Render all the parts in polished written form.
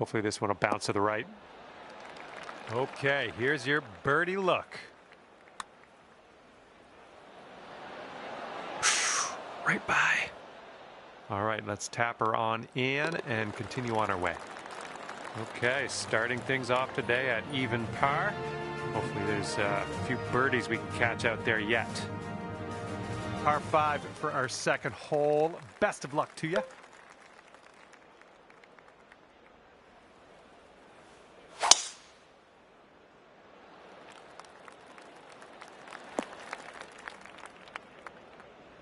Hopefully this one will bounce to the right. Okay, here's your birdie look. Right by. All right, let's tap her on in and continue on our way. Okay, starting things off today at even par. Hopefully there's a few birdies we can catch out there yet. Par 5 for our second hole. Best of luck to you.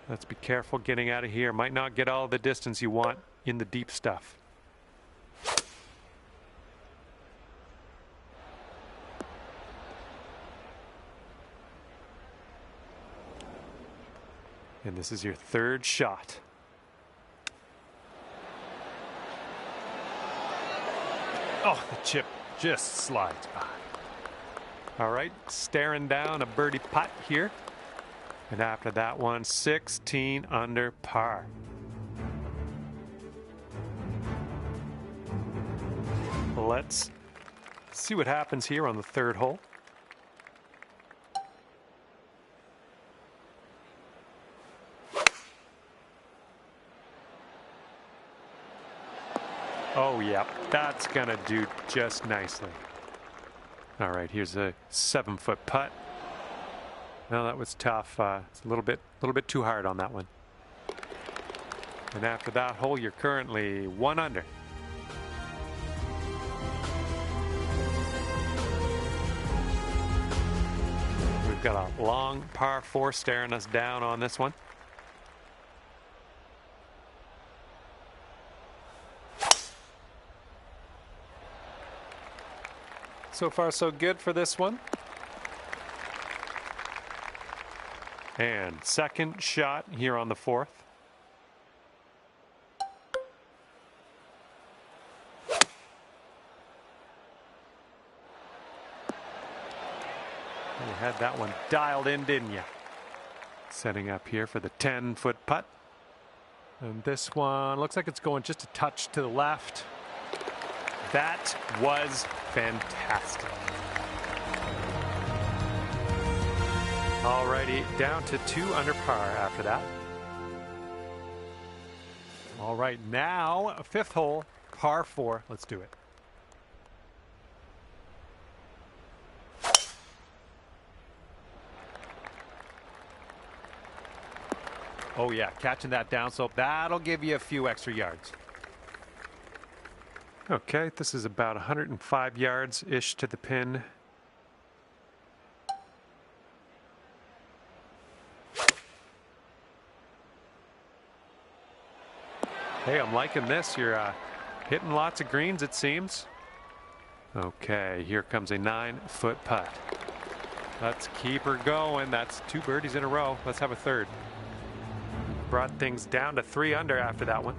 Let's be careful getting out of here. Might not get all the distance you want in the deep stuff. And this is your third shot. Oh, the chip just slides by. All right, staring down a birdie putt here. And after that one, 16 under par. Let's see what happens here on the third hole. Oh, yeah, that's going to do just nicely. All right, here's a 7-foot putt. No, that was tough. It's a little bit too hard on that one. And after that hole, you're currently 1 under. We've got a long par 4 staring us down on this one. So far, so good for this one. And second shot here on the 4th. You had that one dialed in, didn't you? Setting up here for the 10-foot putt. And this one looks like it's going just a touch to the left. That was fantastic. Alrighty, down to 2 under par after that. All right, now a 5th hole, par 4. Let's do it. Oh yeah, catching that down slope, that'll give you a few extra yards. Okay, this is about 105 yards-ish to the pin. Hey, I'm liking this. You're hitting lots of greens, it seems. Okay, here comes a 9-foot putt. Let's keep her going. That's 2 birdies in a row. Let's have a third. Brought things down to 3 under after that one.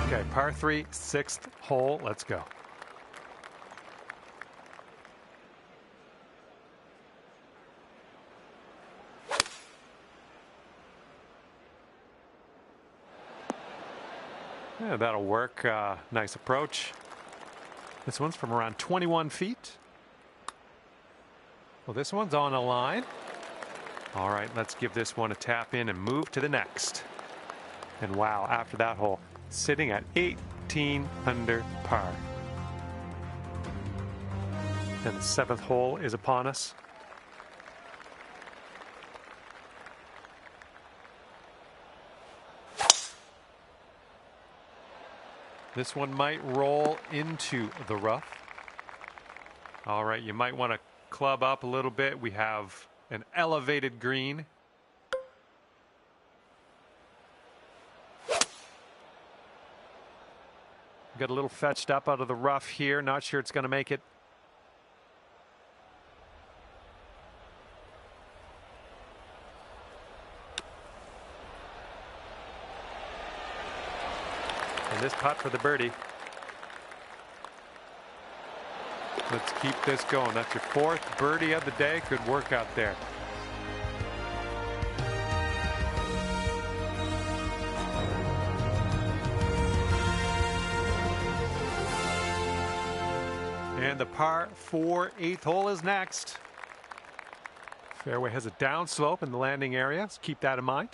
Okay, par 3, 6th hole. Let's go. Yeah, that'll work. Nice approach. This one's from around 21 feet. Well, this one's on a line. All right, let's give this one a tap in and move to the next. And wow, after that hole, sitting at 18 under par. And the 7th hole is upon us. This one might roll into the rough. All right, you might want to club up a little bit. We have an elevated green. Got a little fetched up out of the rough here. Not sure it's going to make it. And this putt for the birdie. Let's keep this going. That's your 4th birdie of the day. Good work out there. And the par 4 8th hole is next. Fairway has a downslope in the landing area, so keep that in mind.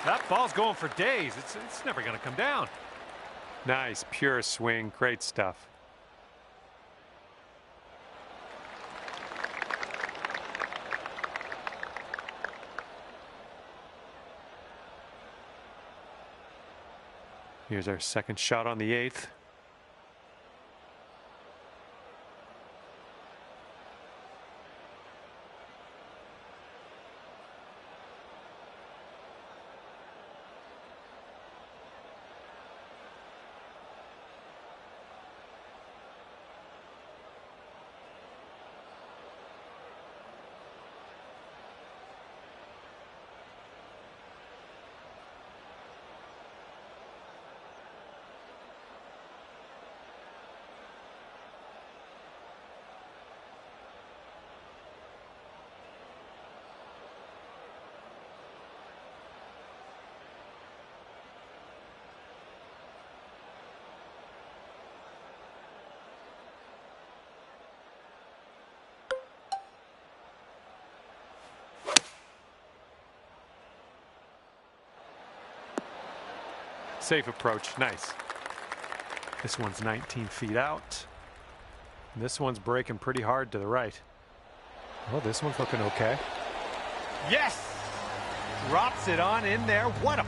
That ball's going for days. It's never going to come down. Nice, pure swing. Great stuff. Here's our second shot on the 8th. Safe approach, nice. This one's 19 feet out. This one's breaking pretty hard to the right. Oh, this one's looking okay. Yes! Drops it on in there. What a...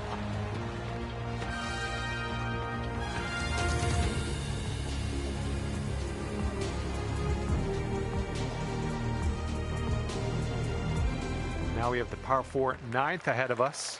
Now we have the par 4 9th ahead of us.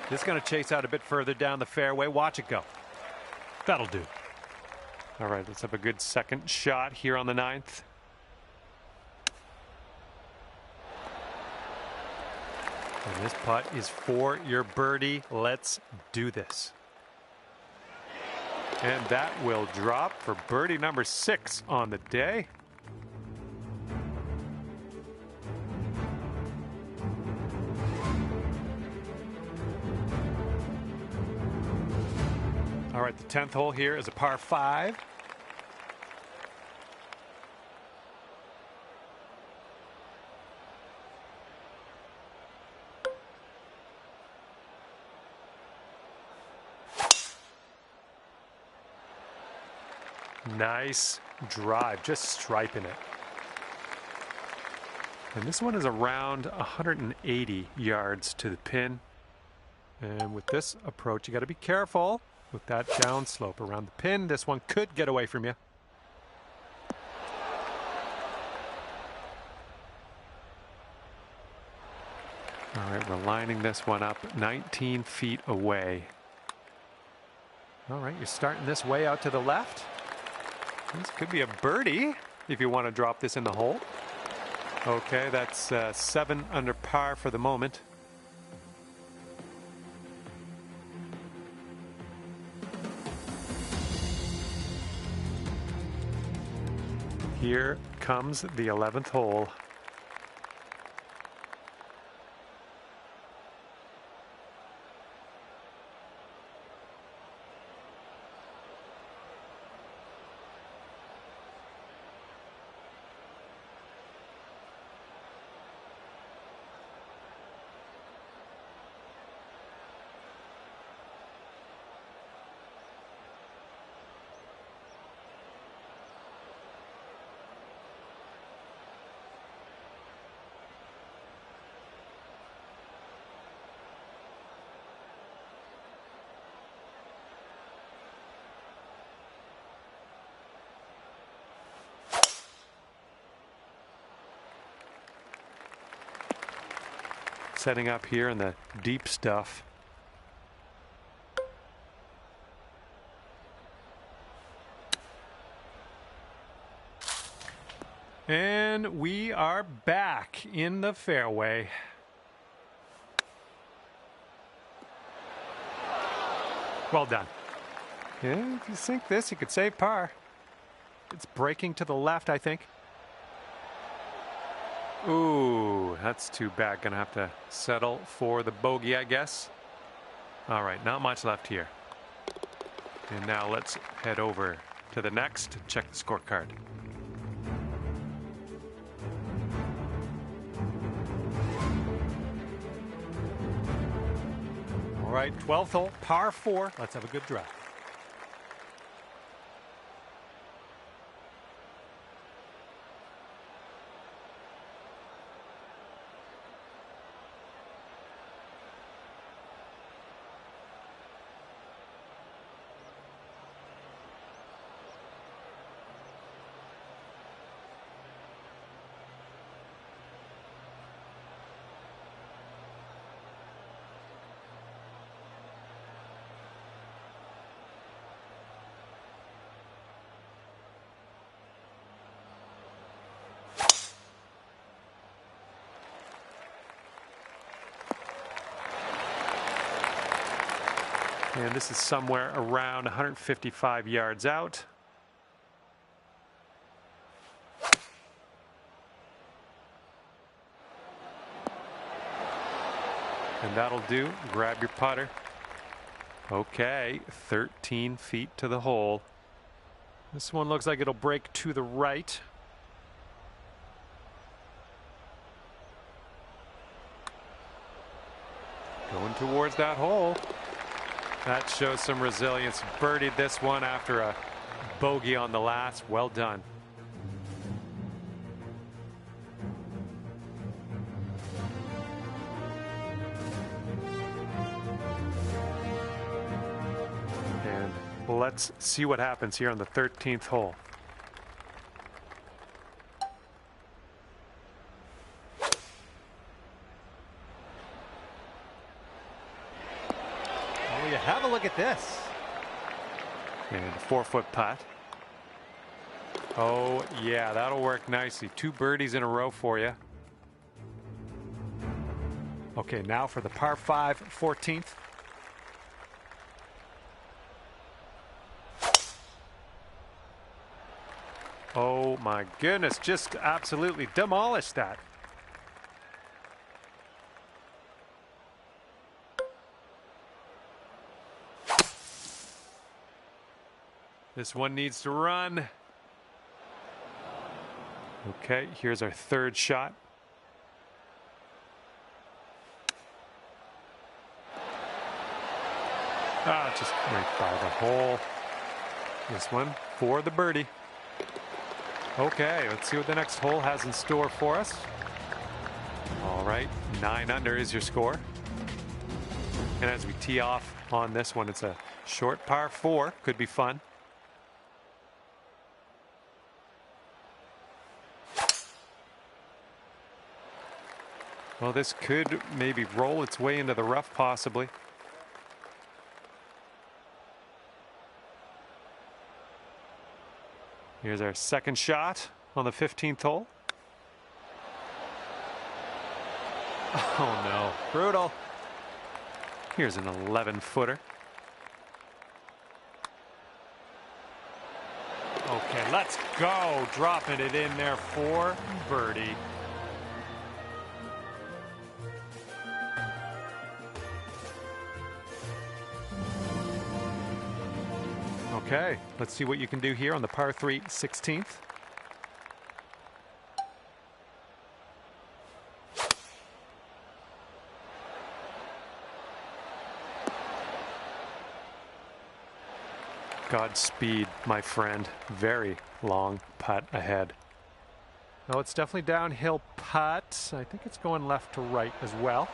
This is going to chase out a bit further down the fairway. Watch it go. That'll do. All right, let's have a good second shot here on the 9th. And this putt is for your birdie. Let's do this. And that will drop for birdie number 6 on the day. All right, the 10th hole here is a par 5. Nice drive, just striping it. And this one is around 180 yards to the pin. And with this approach, you got to be careful with that downslope around the pin. This one could get away from you. All right, we're lining this one up 19 feet away. All right, you're starting this way out to the left. This could be a birdie if you want to drop this in the hole. Okay, that's 7 under par for the moment. Here comes the 11th hole. setting up here in the deep stuff. And we are back in the fairway. Well done. Yeah, if you sink this, you could save par. It's breaking to the left, I think. Ooh, that's too bad. Gonna have to settle for the bogey, I guess. All right, not much left here. And now let's head over to the next, check the scorecard. All right, 12th hole, par 4. Let's have a good drive. And this is somewhere around 155 yards out. And that'll do. Grab your putter. Okay, 13 feet to the hole. This one looks like it'll break to the right. Going towards that hole. That shows some resilience. Birdied this one after a bogey on the last. Well done. And let's see what happens here on the 13th hole. Have a look at this. And a 4-foot putt. Oh, yeah, that'll work nicely. 2 birdies in a row for you. Okay, now for the par 5, 14th. Oh, my goodness, just absolutely demolished that. This one needs to run. Okay, here's our 3rd shot. Just right by the hole. This one for the birdie. Okay, let's see what the next hole has in store for us. All right, 9 under is your score. And as we tee off on this one, it's a short par 4. Could be fun. Well, this could maybe roll its way into the rough, possibly. Here's our 2nd shot on the 15th hole. Oh, no. Brutal. Here's an 11-footer. Okay, let's go. Dropping it in there for birdie. Okay, let's see what you can do here on the par 3, 16th. Godspeed, my friend. Very long putt ahead. No, it's definitely downhill putt. I think it's going left to right as well.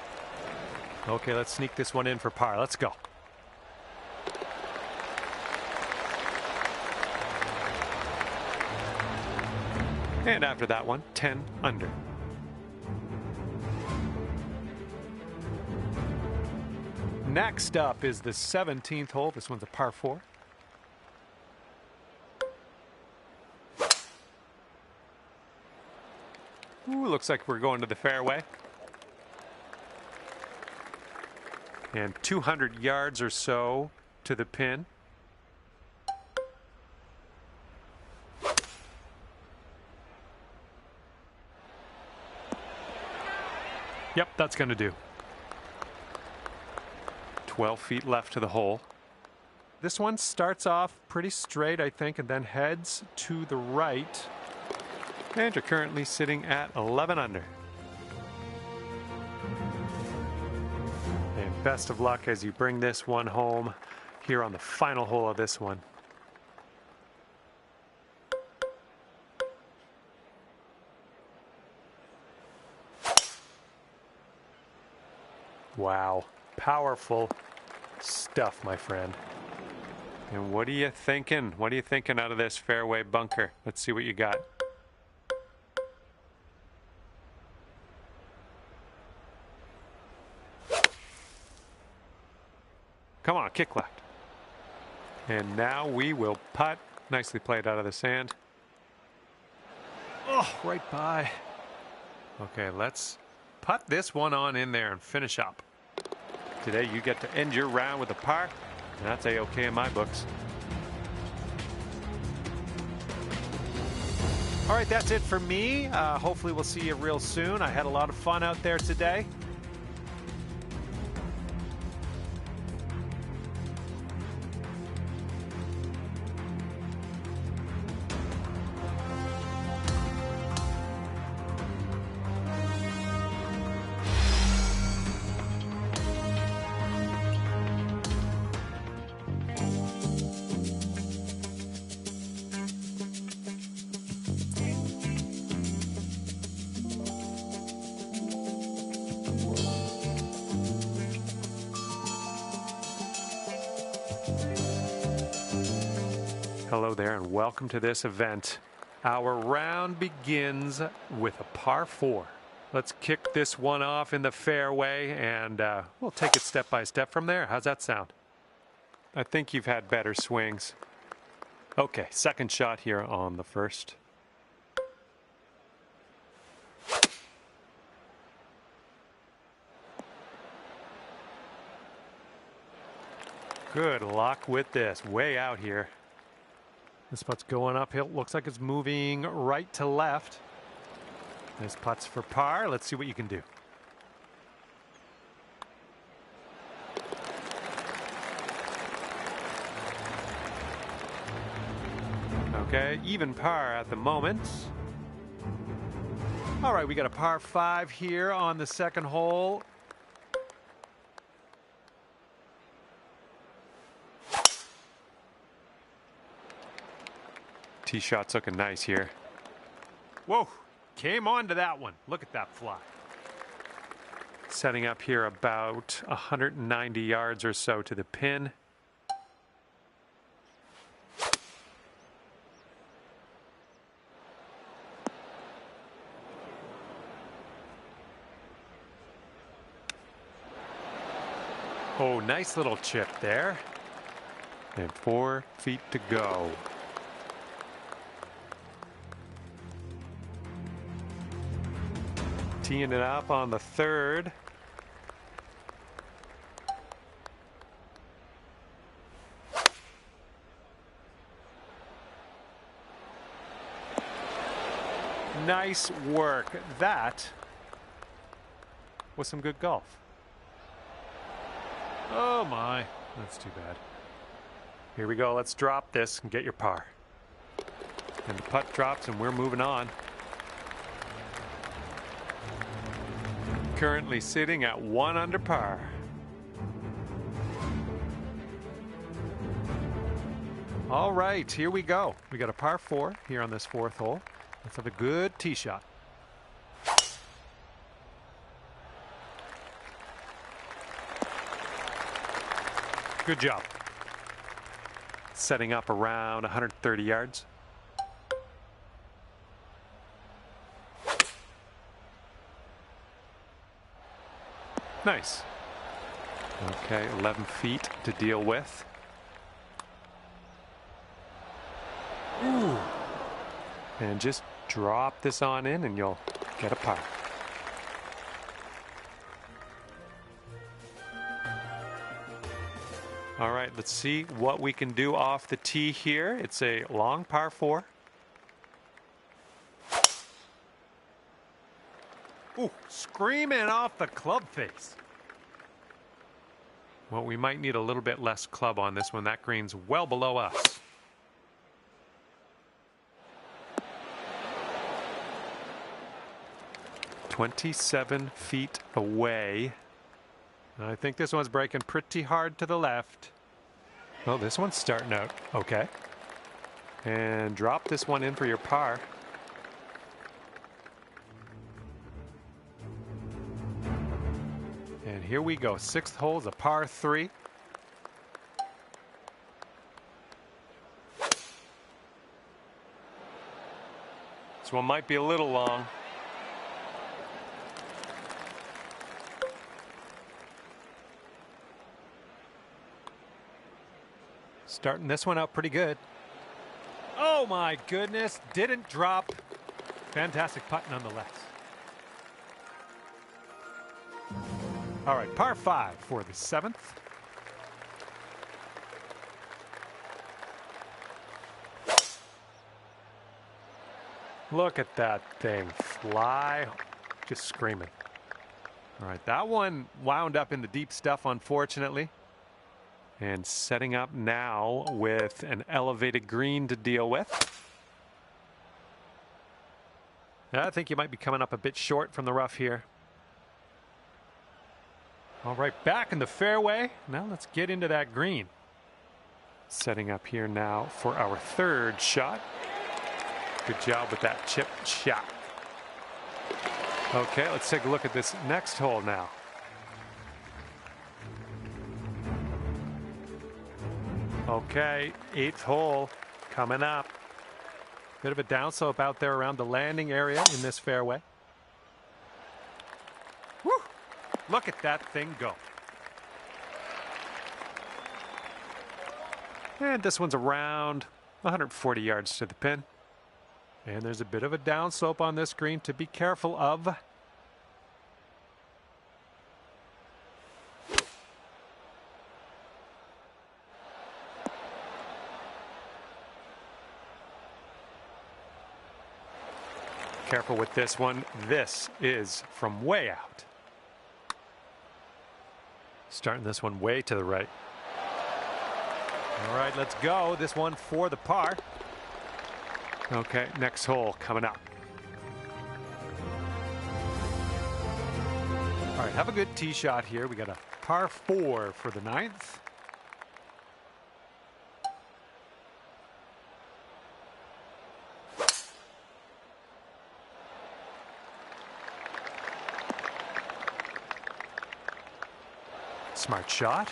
Okay, let's sneak this one in for par. Let's go. And after that one, 10 under. Next up is the 17th hole. This one's a par 4. Ooh, looks like we're going to the fairway. And 200 yards or so to the pin. Yep, that's going to do. 12 feet left to the hole. This one starts off pretty straight, I think, and then heads to the right. And you're currently sitting at 11 under. And best of luck as you bring this one home here on the final hole of this one. Wow, powerful stuff, my friend. And what are you thinking? What are you thinking out of this fairway bunker? Let's see what you got. Come on, kick left. And now we will putt. Nicely played out of the sand. Oh, right by. Okay, let's putt this one on in there and finish up. Today you get to end your round with a par, and that's A-okay in my books. All right, that's it for me. Hopefully we'll see you real soon. I had a lot of fun out there today. Hello there and welcome to this event. Our round begins with a par 4. Let's kick this one off in the fairway and we'll take it step by step from there. How's that sound? I think you've had better swings. Okay, second shot here on the first. Good luck with this. Way out here. This putt's going uphill. Looks like it's moving right to left. This putt's for par. Let's see what you can do. Okay, even par at the moment. All right, we got a par 5 here on the second hole. Tee shot's looking nice here. Whoa, came on to that one. Look at that fly. Setting up here about 190 yards or so to the pin. Oh, nice little chip there. And 4 feet to go. Teeing it up on the third. Nice work. That was some good golf. Oh my, that's too bad. Here we go. Let's drop this and get your par. And the putt drops and we're moving on. Currently sitting at 1 under par. All right, here we go. We got a par 4 here on this 4th hole. Let's have a good tee shot. Good job. Setting up around 130 yards. Nice. Okay, 11 feet to deal with. Ooh. And just drop this on in and you'll get a par. All right, let's see what we can do off the tee here. It's a long par 4. Ooh, screaming off the club face. Well, we might need a little bit less club on this one. That green's well below us. "27 feet away." I think this one's breaking pretty hard to the left. Oh, this one's starting out okay. And drop this one in for your par. And here we go. 6th hole is a par 3. This one might be a little long. Starting this one out pretty good. Oh my goodness, didn't drop. Fantastic putt nonetheless. All right, par 5 for the 7th. Look at that thing fly, just screaming. All right, that one wound up in the deep stuff, unfortunately. And setting up now with an elevated green to deal with. I think you might be coming up a bit short from the rough here. All right, back in the fairway. Now let's get into that green. Setting up here now for our 3rd shot. Good job with that chip shot. Okay, let's take a look at this next hole now. Okay, 8th hole coming up. Bit of a downslope out there around the landing area in this fairway. Woo! Look at that thing go. And this one's around 140 yards to the pin. And there's a bit of a downslope on this green to be careful of. Careful with this one. This is from way out. Starting this one way to the right. All right, let's go. This one for the par. Okay, next hole coming up. All right, have a good tee shot here. We got a par 4 for the 9th. Smart shot.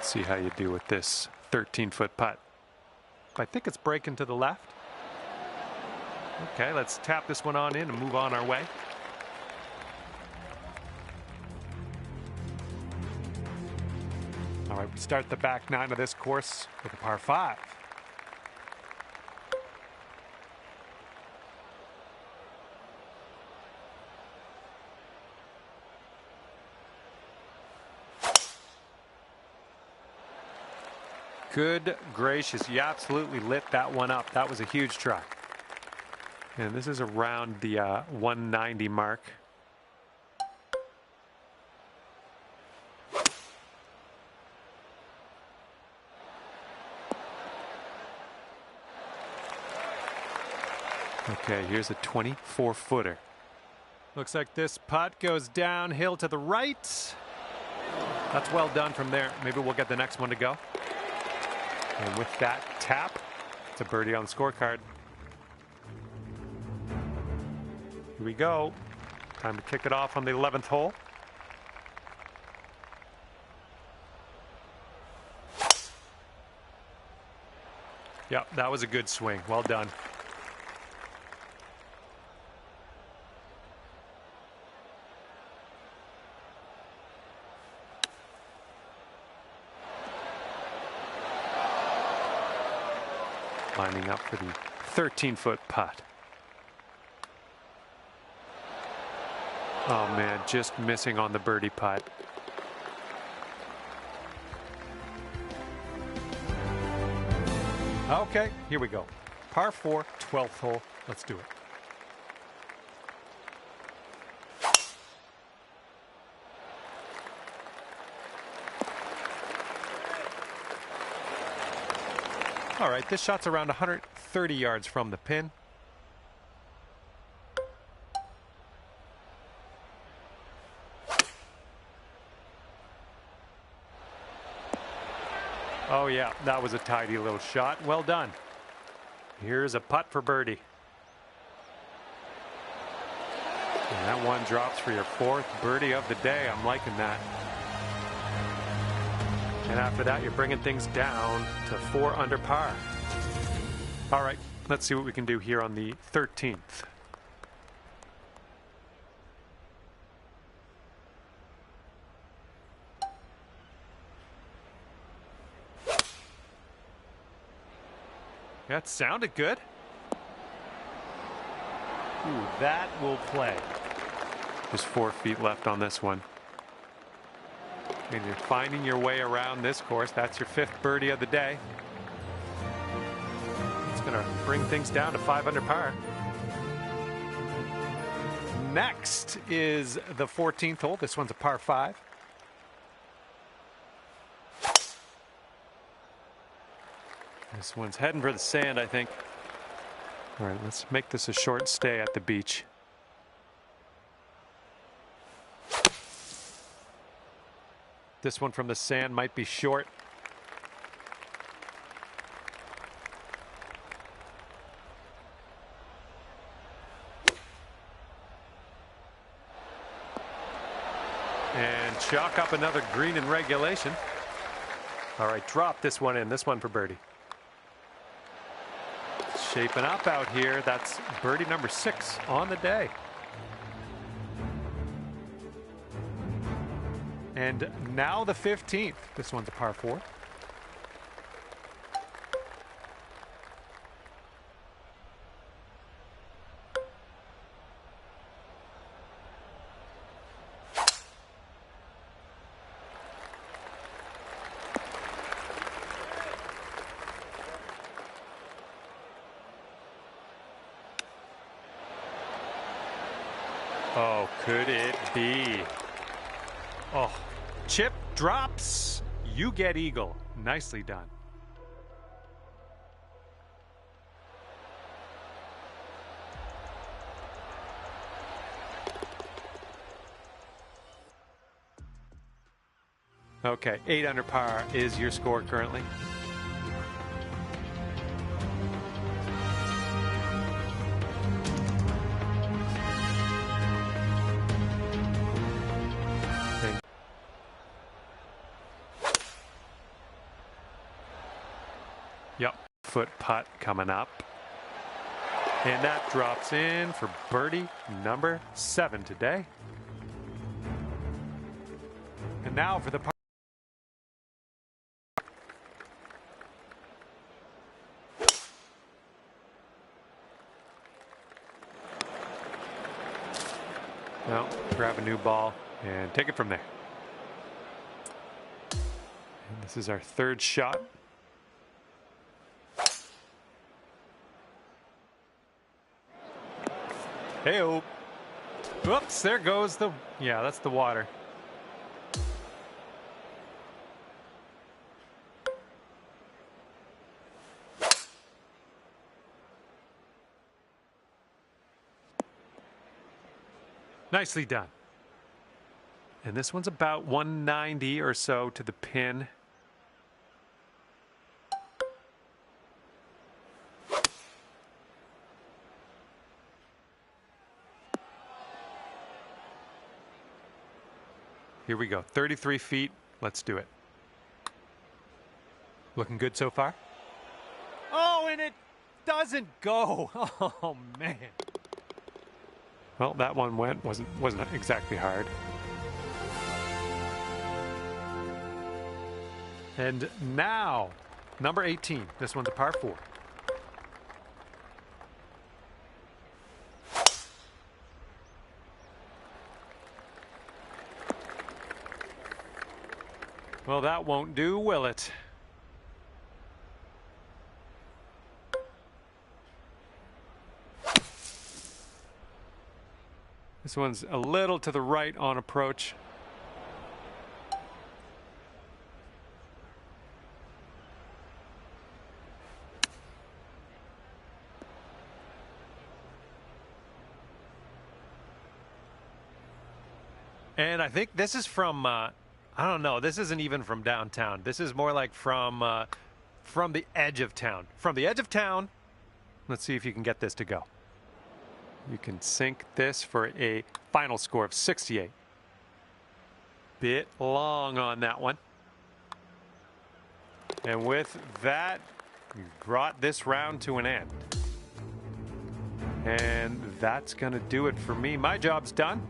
See how you do with this 13-foot putt. I think it's breaking to the left. Okay, let's tap this one on in and move on our way. All right, we start the back 9 of this course with a par 5. Good gracious, you absolutely lit that one up. That was a huge try. And this is around the 190 mark. Okay, here's a 24-footer. Looks like this putt goes downhill to the right. That's well done from there. Maybe we'll get the next one to go. And with that tap, it's a birdie on the scorecard. Here we go. Time to kick it off on the 11th hole. Yep, that was a good swing. Well done. Lining up for the 13-foot putt. Oh man, just missing on the birdie putt. Okay, here we go. Par 4, 12th hole. Let's do it. All right, this shot's around 130 yards from the pin. Oh yeah, that was a tidy little shot. Well done. Here's a putt for birdie. And that one drops for your 4th birdie of the day. I'm liking that. And after that, you're bringing things down to 4 under par. All right, let's see what we can do here on the 13th. That sounded good. Ooh, that will play. Just 4 feet left on this one. And you're finding your way around this course. That's your 5th birdie of the day. It's going to bring things down to 5 under par. Next is the 14th hole. This one's a par 5. This one's heading for the sand, I think. All right, let's make this a short stay at the beach. This one from the sand might be short. And chalk up another green in regulation. All right, drop this one in. This one for birdie. Shaping up out here. That's birdie number 6 on the day. And now the 15th. This one's a par 4. Oh, could it be? Oh, chip drops. You get eagle. Nicely done. Okay, 8 under par is your score currently. Yep, foot putt coming up. And that drops in for birdie number 7 today. And now for the par. Well, grab a new ball and take it from there. And this is our 3rd shot. Hey-oh. Whoops, there goes the... Yeah, that's the water. Nicely done. And this one's about 190 or so to the pin. Here we go, 33 feet. Let's do it. Looking good so far. Oh! Oh, and it doesn't go. Oh, man. Well, that one wasn't exactly hard. And now, number 18. This one's a par 4. Well, that won't do, will it? This one's a little to the right on approach. And I think this is from, I don't know, this isn't even from downtown. This is more like from the edge of town. From the edge of town, let's see if you can get this to go. You can sink this for a final score of 68. Bit long on that one. And with that, we brought this round to an end. And that's going to do it for me. My job's done.